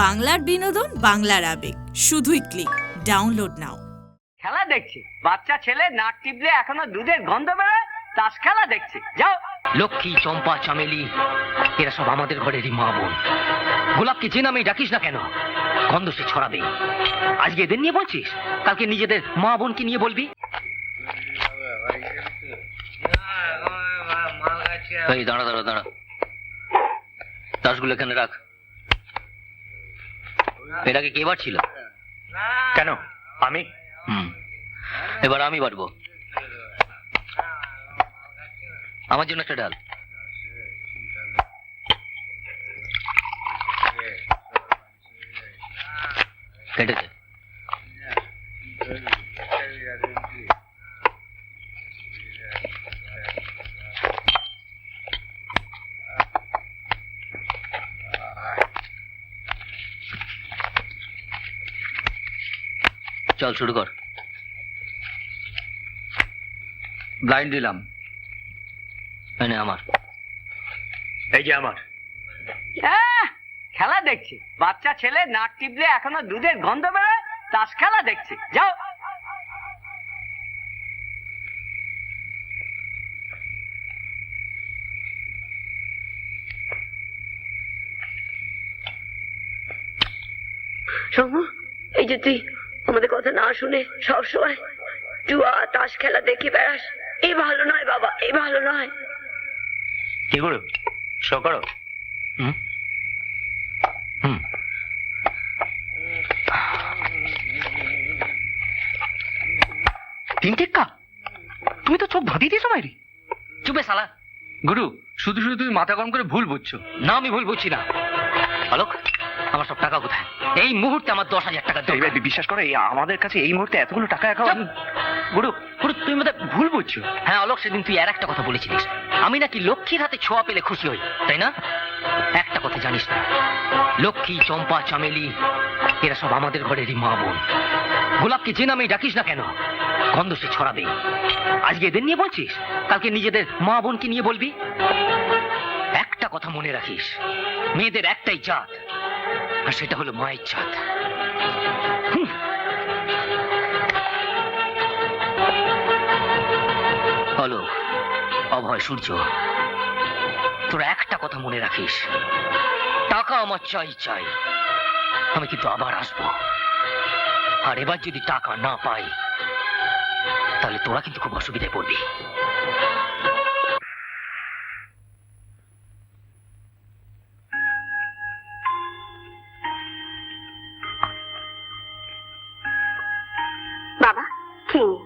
বাংলার বিনোদন, বাংলার আবেগ, শুধুই ক্লিক। ডাউনলোড নাও। খেলা দেখছি, বাচ্চা ছেলে নাক টিপলে এখনো দুধের গন্ধ বেরোয়, তাস খেলা দেখছি। যাও। লক্ষ্মী, চম্পা, চামেলি এরা সব আমাদের ঘরেরই মা বোন। গোলাপকে যে নামেই ডাকিস না কেন, গন্ধ সে ছড়াবে। আজকে এদের নিয়ে বলছিস, কালকে নিজেদের মা বোনকে নিয়ে বলবি। এই দাঁড়া দাঁড়া দাঁড়া, তাসগুলো এখানে রাখ। এটাকে কে বাড়ছিল? কেন আমি? এবার আমি বাড়বো। আমার জন্য একটা ডাল। কেটেছে। চল শুরু কর। ব্লাইন্ড দিলাম। এনে আমার। এই যে আমার। খেলা দেখছি, বাচ্চা ছেলে নাক টিপলে এখনো দুধের গন্ধ বেরোয়, তাস খেলা দেখছি। যাও। শম্ভু, এই যে তুই আমাদের কথা না শুনে সবসময় জুয়া তাস খেলা দেখে বেড়াস, এই ভালো নয় বাবা, এই ভালো নয়। কি করো? শো করো। তিন টিক্কা? তুমি তো চোখ ধাঁধিয়ে দিয়েছো বাইরে। চুপে শালা। গুরু, শুধু শুধু তুমি মাথা গরম করে ভুল বুঝছো। না, আমি ভুল বুঝছি না। আলোক, আমার সব টাকা কোথায়? এই মুহূর্তে আমার 10,000 টাকা দরকার। বিশ্বাস করো, আমাদের কাছে এই মুহূর্তে এতগুলো টাকা চুপ! গুরু, গুরু তুমি বোধহয় ভুল বুঝছো। হ্যাঁ অলোক, সেদিন তুই আর একটা কথা বলেছিলিস, আমি নাকি লক্ষ্মীর হাতে ছোঁয়া পেলে খুশি হই, তাই না? একটা কথা জানিস না, লক্ষ্মী, চম্পা, চামেলি এরা সব আমাদের ঘরেরই মা বোন। গোলাপকে যে নামেই ডাকিস না কেন, গন্ধ সে ছড়াবে। আজকে এদের নিয়ে বলছিস, কালকে নিজেদের মা বোনকে নিয়ে বলবি। একটা কথা মনে রাখিস, মেয়েদের একটাই জাত, আর সেটা হলো মায়ের জাত। অলোক, অভয়, সূর্য, তোরা একটা কথা মনে রাখিস, টাকা আমার চাই চাই, আমি কিন্তু আবার আসবো। আর এবার যদি টাকা না পাই, তাহলে তোরা কিন্তু খুব অসুবিধায় পড়বি। বাবা খেয়ে নিন।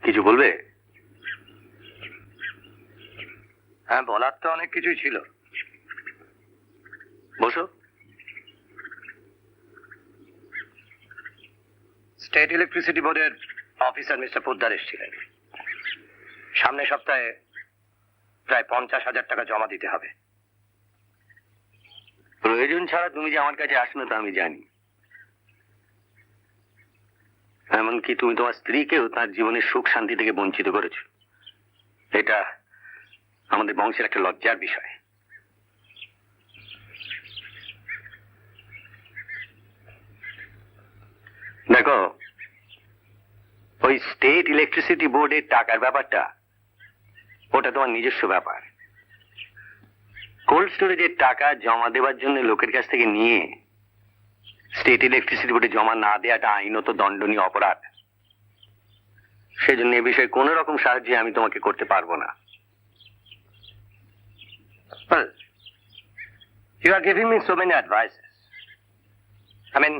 কিছু বলবে? হ্যাঁ, বলার তো অনেক কিছুই ছিল। বসো। স্টেট ইলেকট্রিসিটি বোর্ডের অফিসার মিস্টার পোদ্দার এসেছিলেন। সামনের সপ্তাহে প্রায় 50,000 টাকা জমা দিতে হবে। প্রয়োজন ছাড়া তুমি যে আমার কাছে আসো না তা আমি জানি। এমনকি তুমি তোমার স্ত্রীকেও তার জীবনের সুখ শান্তি থেকে বঞ্চিত করেছো। এটা আমাদের বংশের একটা লজ্জার বিষয়। দেখো, ওই স্টেট ইলেকট্রিসিটি বোর্ডের টাকার ব্যাপারটা, ওটা তোমার নিজস্ব ব্যাপার। কোল্ড স্টোরেজের টাকা জমা দেওয়ার জন্য লোকের কাছ থেকে নিয়ে স্টেট ইলেকট্রিসিটি বোর্ডে জমা না দেওয়াটা আইনত দণ্ডনীয় অপরাধ। সেজন্য এ বিষয়ে কোন রকম সাহায্য আমি তোমাকে করতে পারবো না। Well, you are giving me so many advices. I mean,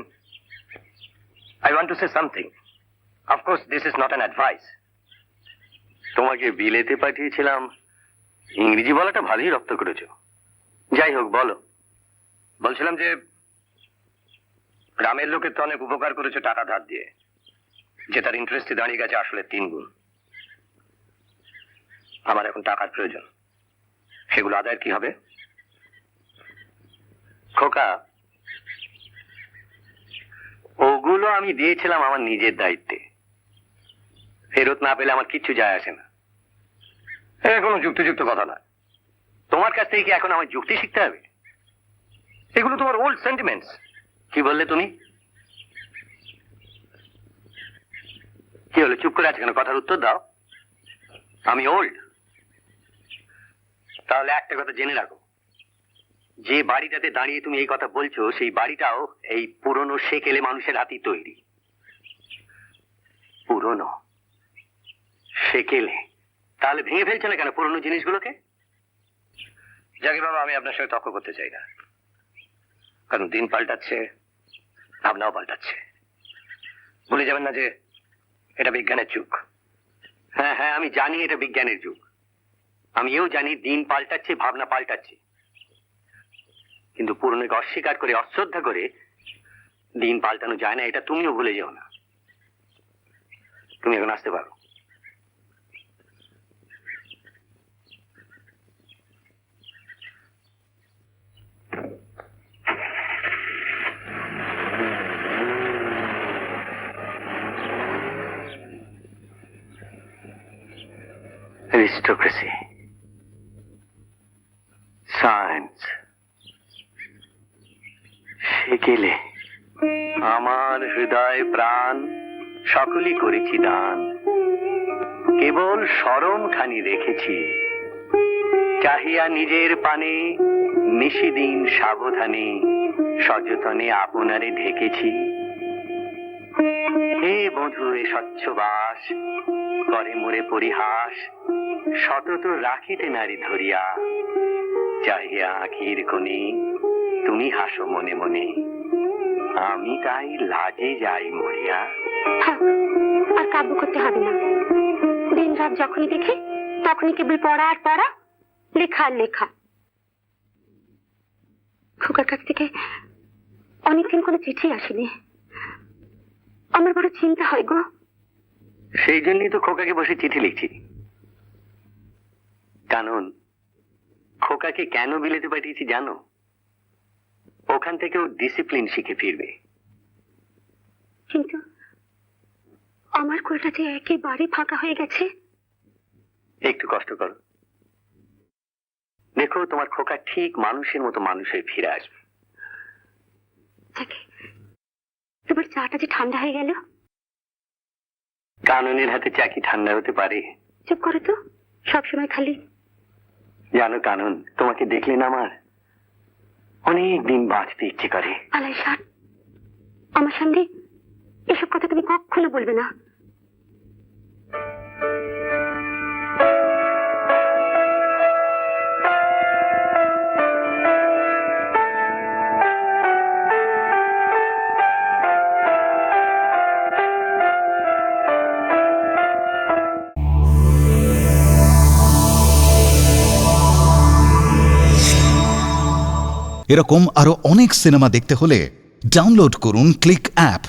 I want to say something. Of course, this is not an advice. তোমাকে বিলেতে পাঠিয়েছিলাম, ইংরেজি বলাটা ভালোই রপ্ত করেছো। যাই হোক, বলো। বলছিলাম যে গ্রামের লোকের তো অনেক উপকার করেছো টাকা ধার দিয়ে, যে তার ইন্টারেস্টে দাঁড়িয়ে গেছে আসলে 3 গুণ। আমার এখন টাকার প্রয়োজন, সেগুলো আদায়ের কি হবে? খোকা, ওগুলো আমি দিয়েছিলাম আমার নিজের দায়িত্বে। ফেরত না পেলে আমার কিচ্ছু যায় আসে না। কোনো যুক্তিযুক্ত কথা না। তোমার কাছ থেকে কি এখন আমার যুক্তি শিখতে হবে? এগুলো তোমার ওল্ড সেন্টিমেন্টস। কি বললে তুমি? কি হলো, চুপ করে আছে কেন? কথার উত্তর দাও। আমি ওল্ড? তাহলে একটা কথা জেনে রাখো, যে বাড়িটাতে দাঁড়িয়ে তুমি এই কথা বলছো সেই বাড়িটাও এই পুরনো সেকেলে মানুষের হাতেই তৈরি। পুরনো সেকেলে? তাহলে ভেঙে ফেলছো না কেন পুরনো জিনিসগুলোকে? জাকির বাবা, আমি আপনার সঙ্গে তর্ক করতে চাই না, কারণ দিন পাল্টাচ্ছে, ভাবনাও পাল্টাচ্ছে। ভুলে যাবেন না যে এটা বিজ্ঞানের যুগ। হ্যাঁ হ্যাঁ, আমি জানি এটা বিজ্ঞানের যুগ। আমি এও জানি দিন পাল্টাচ্ছে, ভাবনা পাল্টাচ্ছে, কিন্তু পুরনোকে অস্বীকার করে, অশ্রদ্ধা করে দিন পাল্টানো যায় না, এটা তুমিও ভুলে যেও না। তুমি এখন আসতে পারো। Aristocracy, science, সেকেলে আমার হৃদয় প্রাণ সকলই করেছি দান, কেবল শরম খানি রেখেছি, চাহিয়া নিজের পানে নিশিদিন সাবধানে সযতনে আপনারে ঢেকেছি। হে বধূ এ স্বচ্ছ বাস, করে মোরে পরিহাস, সতত রাখিতে নারী ধরিয়া, চাহিয়া আখির কোণে তুমি হাসো মনে মনে, আমি তাই লাজে যাই মরিয়া। আর কাব্য করতে হবে না। দিন রাত যখনই দেখে তখনই কেবল পড়া আর পড়া, লেখা আর লেখা। খোকার কাছ থেকে অনেকদিন কোনো চিঠি আসেনি, আমার বড় চিন্তা হয় গো। সেই জন্যই তো খোকাকে বসে চিঠি লিখছি। কানন, খোকাকে কেন বিলেতে পাঠিয়েছি জানো? ওখান থেকেও ডিসিপ্লিন শিখে ফিরবে। কিন্তু আমার কোলটা যে একেবারে ফাঁকা হয়ে গেছে। একটু কষ্ট করো, দেখো তোমার খোকা ঠিক মানুষের মতো মানুষ হয়ে ফিরে আসবে। তোমার চাটা যে ঠান্ডা হয়ে গেল। কাননের হাতে চা কি ঠান্ডা হতে পারে? চুপ করো তো, সবসময় খালি। জানো কানন, তোমাকে দেখলে না আমার অনেক দিন বাঁচতে ইচ্ছে করে। আলাই ষাট, আমার সামনে এসব কথা তুমি কখনো বলবে না। এরকম আরো অনেক সিনেমা দেখতে হলে ডাউনলোড করুন ক্লিক অ্যাপ।